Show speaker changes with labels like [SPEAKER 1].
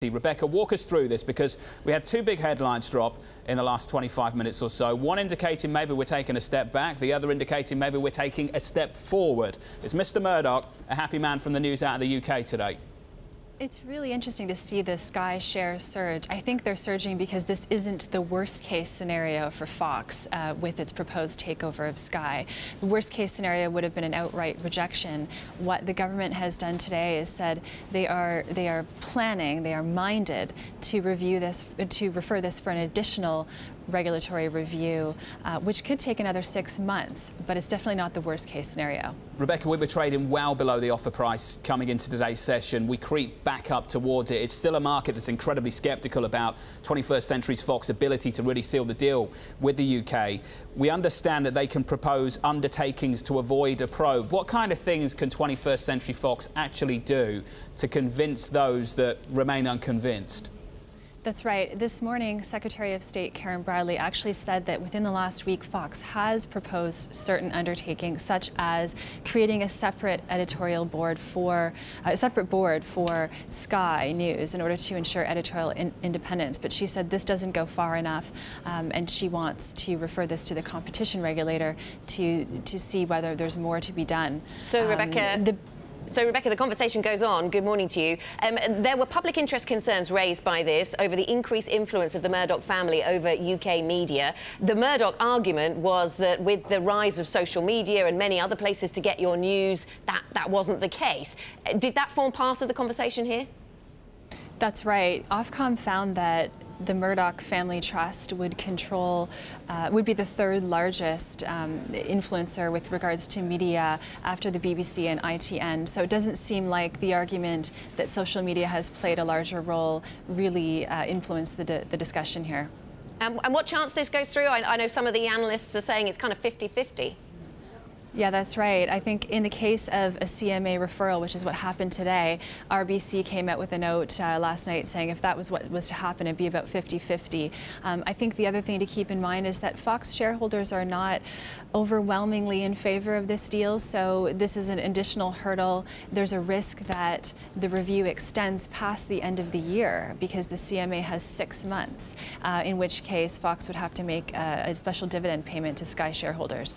[SPEAKER 1] Rebecca, walk us through this, because we had two big headlines drop in the last 25 minutes or so. One indicating maybe we're taking a step back, the other indicating maybe we're taking a step forward. Is Mr. Murdoch a happy man from the news out of the UK today?
[SPEAKER 2] It's really interesting to see the Sky shares surge. I think they're surging because this isn't the worst case scenario for Fox with its proposed takeover of Sky. The worst case scenario would have been an outright rejection. What the government has done today is said they are planning, they are minded to review this, to refer this for an additional regulatory review, which could take another 6 months, but it's definitely not the worst case scenario.
[SPEAKER 1] Rebecca, we were trading well below the offer price coming into today's session. We creep back up towards it. It's still a market that's incredibly sceptical about 21st Century Fox's ability to really seal the deal with the UK. We understand that they can propose undertakings to avoid a probe. What kind of things can 21st Century Fox actually do to convince those that remain unconvinced?
[SPEAKER 2] That's right. This morning, Secretary of State Karen Bradley actually said that within the last week, Fox has proposed certain undertakings, such as creating a separate editorial board for Sky News in order to ensure editorial independence. But she said this doesn't go far enough, and she wants to refer this to the competition regulator to see whether there's more to be done.
[SPEAKER 3] So, Rebecca. So, Rebecca, the conversation goes on. Good morning to you. There were public interest concerns raised by this over the increased influence of the Murdoch family over UK media. The Murdoch argument was that with the rise of social media and many other places to get your news, that wasn't the case. Did that form part of the conversation here?
[SPEAKER 2] That's right. Ofcom found that the Murdoch Family Trust would be the third largest influencer with regards to media after the BBC and ITN. So it doesn't seem like the argument that social media has played a larger role really influenced the discussion here.
[SPEAKER 3] And what chance this goes through? I know some of the analysts are saying it's kind of 50-50.
[SPEAKER 2] Yeah, that's right. I think in the case of a CMA referral, which is what happened today, RBC came out with a note last night saying if that was what was to happen, it'd be about 50-50. I think the other thing to keep in mind is that Fox shareholders are not overwhelmingly in favor of this deal, so this is an additional hurdle. There's a risk that the review extends past the end of the year because the CMA has 6 months, in which case Fox would have to make a special dividend payment to Sky shareholders.